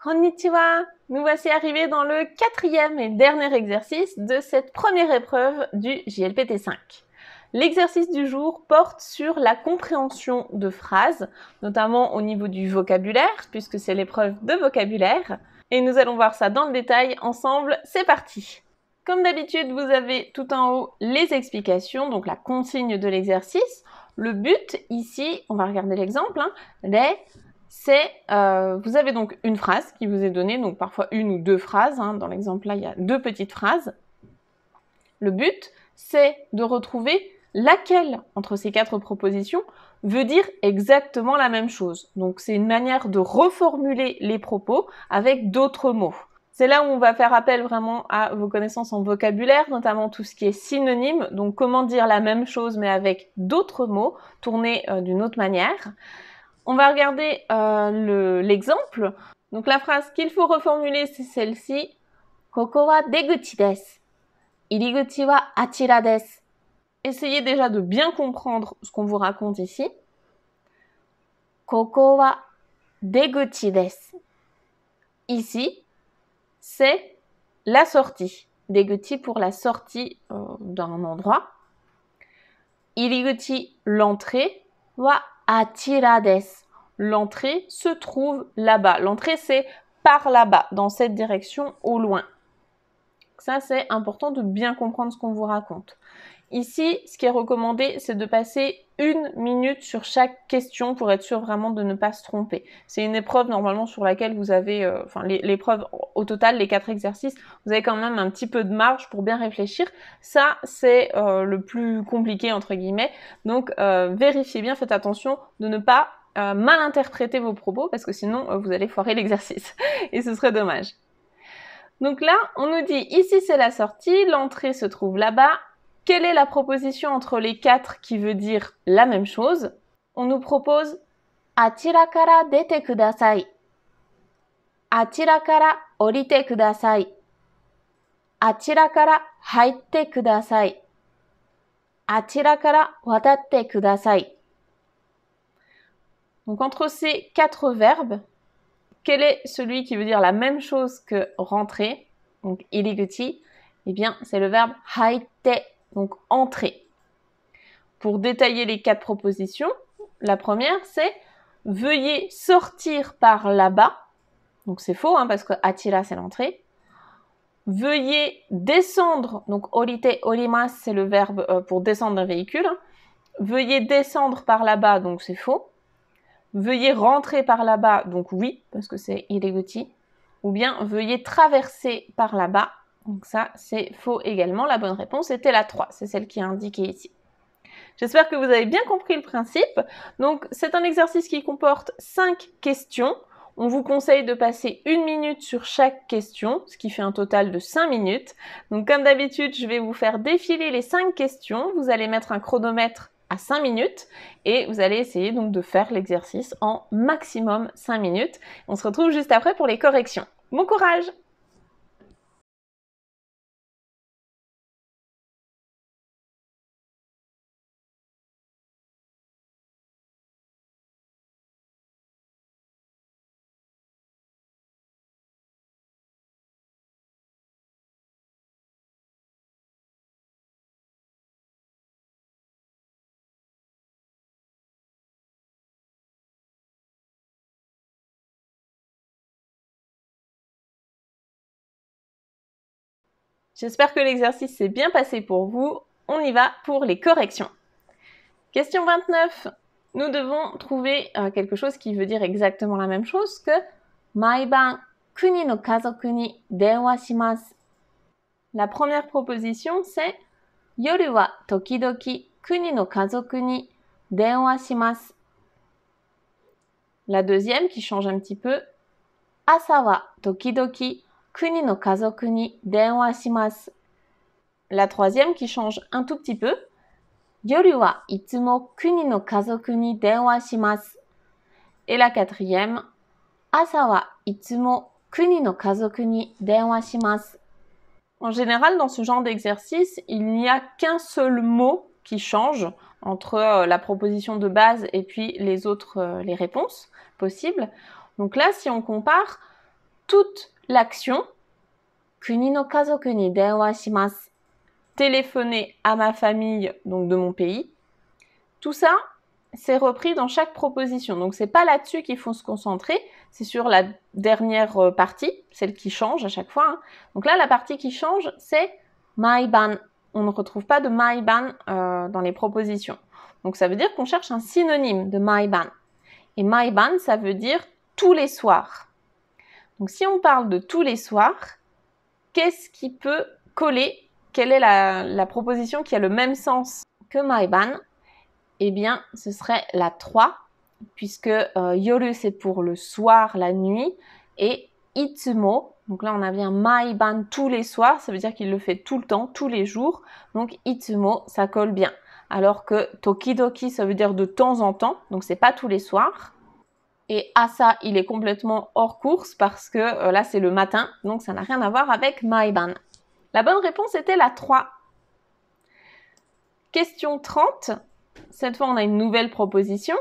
Konnichiwa! Nous voici arrivés dans le quatrième et dernier exercice de cette première épreuve du JLPT5. L'exercice du jour porte sur la compréhension de phrases, notamment au niveau du vocabulaire, puisque c'est l'épreuve de vocabulaire. Et nous allons voir ça dans le détail ensemble. C'est parti! Comme d'habitude, vous avez tout en haut les explications, donc la consigne de l'exercice. Le but ici, on va regarder l'exemple, c'est, vous avez donc une phrase qui vous est donnée, donc parfois une ou deux phrases, dans l'exemple là il y a deux petites phrases. Le but, c'est de retrouver laquelle entre ces quatre propositions veut dire exactement la même chose. Donc c'est une manière de reformuler les propos avec d'autres mots. C'est là où on va faire appel vraiment à vos connaissances en vocabulaire, notamment tout ce qui est synonyme, donc comment dire la même chose mais avec d'autres mots, tournés d'une autre manière. On va regarder l'exemple. Donc la phrase qu'il faut reformuler, c'est celle-ci. Koko wa deguchi desu. Iriguchi wa achira desu. Essayez déjà de bien comprendre ce qu'on vous raconte ici. Koko wa deguchi desu. Ici, c'est la sortie. Deguchi pour la sortie d'un endroit. Iriguchi, l'entrée. Wa achira desu. L'entrée se trouve là-bas. L'entrée, c'est par là-bas, dans cette direction, au loin. Ça, c'est important de bien comprendre ce qu'on vous raconte. Ici, ce qui est recommandé, c'est de passer 1 minute sur chaque question pour être sûr vraiment de ne pas se tromper. C'est une épreuve normalement sur laquelle vous avez, l'épreuve au total, les 4 exercices, vous avez quand même un petit peu de marge pour bien réfléchir. Ça, c'est le plus compliqué, entre guillemets. Donc, vérifiez bien, faites attention de ne pas mal interpréter vos propos parce que sinon, vous allez foirer l'exercice et ce serait dommage. Donc là, on nous dit, ici c'est la sortie, l'entrée se trouve là-bas. Quelle est la proposition entre les 4 qui veut dire la même chose? On nous propose achira kara dete kudasai. Achira kara orite kudasai. Achira kara haitte kudasai. Achira kara watatte kudasai. Donc entre ces 4 verbes, quel est celui qui veut dire la même chose que rentrer? Donc iriguchi, eh bien c'est le verbe haitte. Donc, entrer. Pour détailler les 4 propositions, la première, c'est « Veuillez sortir par là-bas ». Donc, c'est faux, parce que « achira », c'est l'entrée. « Veuillez descendre ». Donc, « orite »,« orimasu », c'est le verbe pour descendre d'un véhicule. « Veuillez descendre par là-bas », donc c'est faux. « Veuillez rentrer par là-bas », donc oui, parce que c'est « iriguchi ». Ou bien « Veuillez traverser par là-bas ». Donc ça, c'est faux également. La bonne réponse était la 3. C'est celle qui est indiquée ici. J'espère que vous avez bien compris le principe. Donc, c'est un exercice qui comporte 5 questions. On vous conseille de passer 1 minute sur chaque question, ce qui fait un total de 5 minutes. Donc, comme d'habitude, je vais vous faire défiler les 5 questions. Vous allez mettre un chronomètre à 5 minutes et vous allez essayer donc de faire l'exercice en maximum 5 minutes. On se retrouve juste après pour les corrections. Bon courage! J'espère que l'exercice s'est bien passé pour vous. On y va pour les corrections. Question 29. Nous devons trouver quelque chose qui veut dire exactement la même chose que Maiban kuni no kazoku ni denwa shimasu. La première proposition, c'est Yoru wa tokidoki kuni no kazoku ni denwa shimasu. La deuxième, qui change un petit peu, Asa wa tokidoki kuni no kazoku ni denwa shimasu. La troisième, qui change un tout petit peu, Yoru wa itsumo kuni no kazoku ni denwa shimasu. Et la quatrième, Asa wa itsumo kuni no kazoku ni denwa shimasu. En général, dans ce genre d'exercice, il n'y a qu'un seul mot qui change entre la proposition de base et puis les autres, les réponses possibles. Donc là, si on compare, toute l'action kuni no kazoku ni denwa shimasu, téléphoner à ma famille, donc de mon pays. Tout ça, c'est repris dans chaque proposition. Donc, c'est pas là-dessus qu'il faut se concentrer, c'est sur la dernière partie, celle qui change à chaque fois. Hein. Donc là, la partie qui change, c'est maiban. On ne retrouve pas de maiban dans les propositions. Donc, ça veut dire qu'on cherche un synonyme de maiban. Et maiban, ça veut dire tous les soirs. Donc, si on parle de tous les soirs, qu'est-ce qui peut coller? Quelle est la proposition qui a le même sens que maiban? Eh bien, ce serait la 3, puisque yoru, c'est pour le soir, la nuit, et itsumo, donc là on a bien maiban tous les soirs, ça veut dire qu'il le fait tout le temps, tous les jours, donc itsumo, ça colle bien. Alors que tokidoki, ça veut dire de temps en temps, donc c'est pas tous les soirs. Et asa, il est complètement hors course parce que là c'est le matin, donc ça n'a rien à voir avec maiban. La bonne réponse était la 3. Question 30. Cette fois, on a une nouvelle proposition.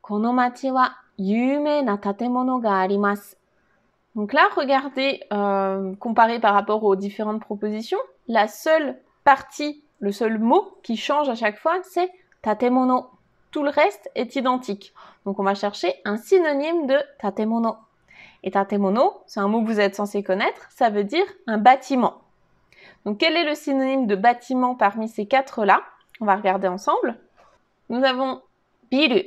Kono machi wa yume na tatemono ga arimasu. Donc là, regardez, comparé par rapport aux différentes propositions, la seule partie, le seul mot qui change à chaque fois, c'est tatemono. Tout le reste est identique. Donc on va chercher un synonyme de tatemono. Et tatemono, c'est un mot que vous êtes censé connaître, ça veut dire un bâtiment. Donc quel est le synonyme de bâtiment parmi ces 4-là? On va regarder ensemble. Nous avons biru,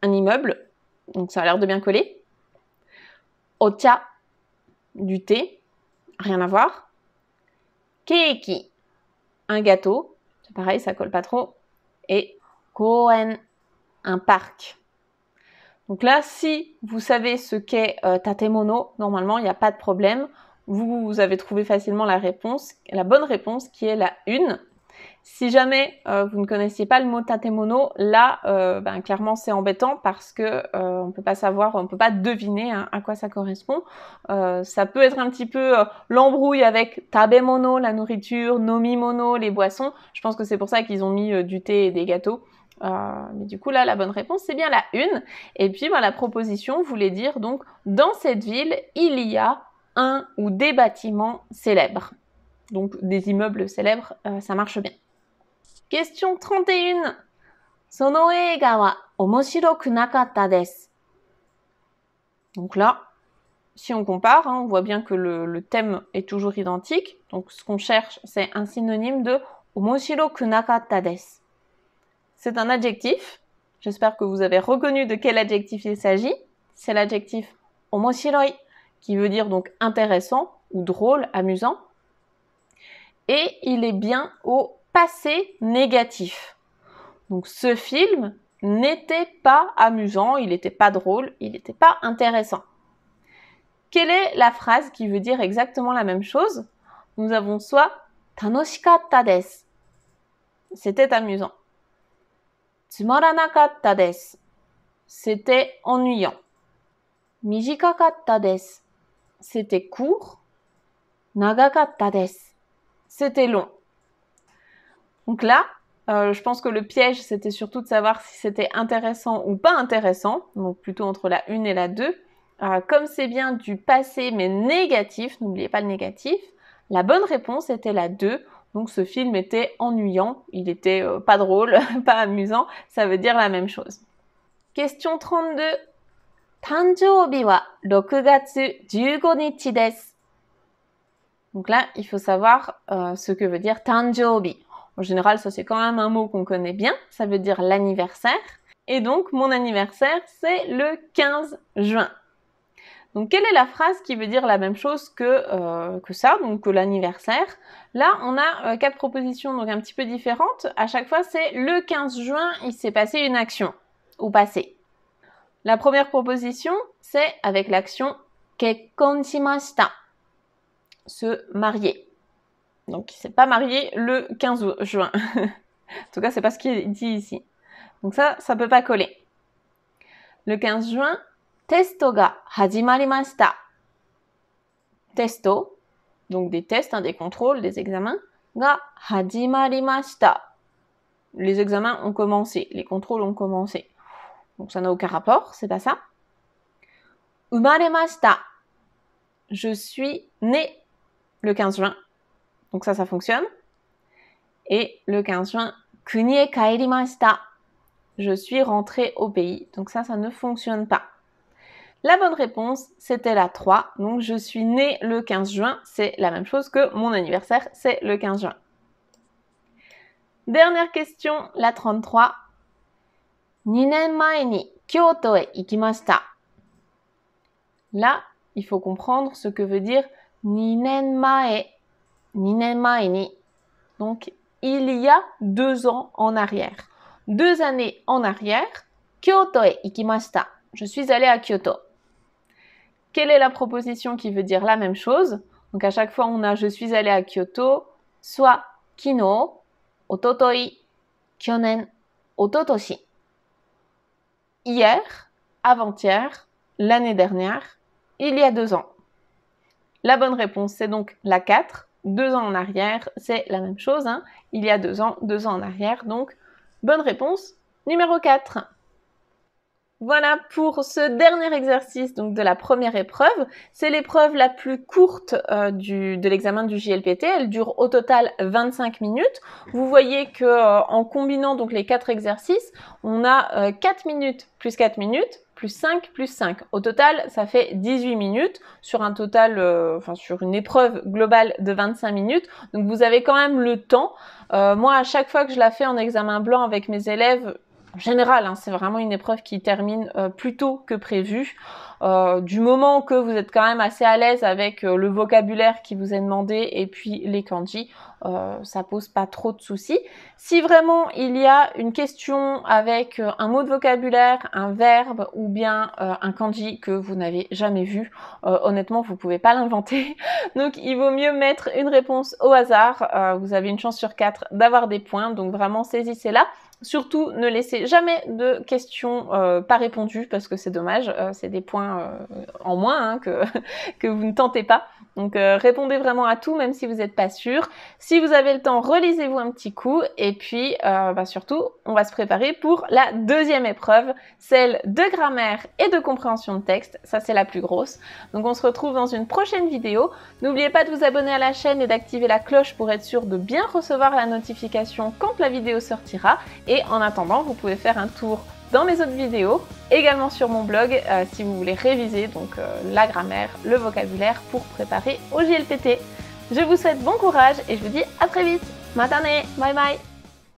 un immeuble, donc ça a l'air de bien coller. Ocha, du thé, rien à voir. Keiki, un gâteau, c'est pareil, ça colle pas trop. Et koen, un parc. Donc là, si vous savez ce qu'est tatemono, normalement, il n'y a pas de problème. Vous avez trouvé facilement la réponse, la bonne réponse qui est la 1. Si jamais vous ne connaissiez pas le mot tatemono, là, clairement, c'est embêtant parce que on peut pas savoir, on peut pas deviner à quoi ça correspond. Ça peut être un petit peu l'embrouille avec tabemono, la nourriture, nomimono, les boissons. Je pense que c'est pour ça qu'ils ont mis du thé et des gâteaux. Mais du coup, là, la bonne réponse, c'est bien la 1. Et puis, la proposition voulait dire, donc, dans cette ville, il y a un ou des bâtiments célèbres. Donc, des immeubles célèbres, ça marche bien. Question 31. Sono eiga wa omoshiroku nakatta desu. Donc là, si on compare, on voit bien que le thème est toujours identique. Donc, ce qu'on cherche, c'est un synonyme de omoshiroku nakatta desu. C'est un adjectif. J'espère que vous avez reconnu de quel adjectif il s'agit. C'est l'adjectif omoshiroi, qui veut dire donc intéressant ou drôle, amusant. Et il est bien au passé négatif. Donc ce film n'était pas amusant, il n'était pas drôle, il n'était pas intéressant. Quelle est la phrase qui veut dire exactement la même chose? Nous avons soit tanoshikatta desu, c'était amusant. Tsumaranakatta desu, c'était ennuyant. Mijikakatta desu, c'était court. Nagakatta desu, c'était long. Donc là, je pense que le piège, c'était surtout de savoir si c'était intéressant ou pas intéressant, donc plutôt entre la 1 et la 2. Comme c'est bien du passé mais négatif, n'oubliez pas le négatif, la bonne réponse était la 2. Donc ce film était ennuyant, il était pas drôle, pas amusant, ça veut dire la même chose. Question 32. Tanjoubi wa 6月15日です. Donc là, il faut savoir ce que veut dire tanjoubi. En général, ça c'est quand même un mot qu'on connaît bien, ça veut dire l'anniversaire. Et donc, mon anniversaire, c'est le 15 juin. Donc, quelle est la phrase qui veut dire la même chose que ça, donc que l'anniversaire? Là, on a 4 propositions, donc un petit peu différentes. À chaque fois, c'est le 15 juin, il s'est passé une action, au passé. La première proposition, c'est avec l'action kekkon shimashita, se marier. Donc, il s'est pas marié le 15 juin. En tout cas, c'est pas ce qui est dit ici. Donc ça peut pas coller. Le 15 juin, testo ga hajimarimashita. Testo, donc des tests, des contrôles, des examens, ga hajimarimashita. Les examens ont commencé, les contrôles ont commencé. Donc ça n'a aucun rapport, c'est pas ça. Umaremashita. je suis né le 15 juin. Donc ça fonctionne. Et le 15 juin, kunie kairimashita. Je suis rentrée au pays. Donc ça ne fonctionne pas. La bonne réponse, c'était la 3. Donc je suis née le 15 juin. C'est la même chose que mon anniversaire, c'est le 15 juin. Dernière question, la 33. 2年前に京都へ行きました. Là, il faut comprendre ce que veut dire 2年前. 2年前に. Donc, il y a 2 ans en arrière. 2 années en arrière, Kyoto e ikimashita. Je suis allée à Kyoto. Quelle est la proposition qui veut dire la même chose? Donc, à chaque fois, on a je suis allée à Kyoto, soit kino, ototoi, kyonen, ototoshi. Hier, avant-hier, l'année dernière, il y a 2 ans. La bonne réponse, c'est donc la 4. 2 ans en arrière, c'est la même chose. Hein. Il y a 2 ans en arrière. Donc, bonne réponse, numéro 4. Voilà pour ce dernier exercice donc de la première épreuve. C'est l'épreuve la plus courte de l'examen du JLPT. Elle dure au total 25 minutes. Vous voyez que en combinant donc les 4 exercices, on a 4 minutes plus 4 minutes plus 5 plus 5. Au total, ça fait 18 minutes sur un total, sur une épreuve globale de 25 minutes. Donc vous avez quand même le temps. Moi, à chaque fois que je la fais en examen blanc avec mes élèves, en général, hein, c'est vraiment une épreuve qui termine plus tôt que prévu. Du moment que vous êtes quand même assez à l'aise avec le vocabulaire qui vous est demandé et puis les kanji, ça pose pas trop de soucis. Si vraiment il y a une question avec un mot de vocabulaire, un verbe ou bien un kanji que vous n'avez jamais vu, honnêtement vous pouvez pas l'inventer. Donc il vaut mieux mettre une réponse au hasard. Vous avez une chance sur 4 d'avoir des points, donc vraiment saisissez-la. Surtout, ne laissez jamais de questions pas répondues parce que c'est dommage, c'est des points en moins hein, que vous ne tentez pas. Donc répondez vraiment à tout même si vous n'êtes pas sûr. Si vous avez le temps, relisez-vous un petit coup et puis surtout, on va se préparer pour la deuxième épreuve, celle de grammaire et de compréhension de texte. Ça, c'est la plus grosse. Donc on se retrouve dans une prochaine vidéo. N'oubliez pas de vous abonner à la chaîne et d'activer la cloche pour être sûr de bien recevoir la notification quand la vidéo sortira. Et en attendant, vous pouvez faire un tour dans mes autres vidéos, également sur mon blog si vous voulez réviser donc la grammaire, le vocabulaire pour préparer au JLPT. Je vous souhaite bon courage et je vous dis à très vite. Matane, bye bye.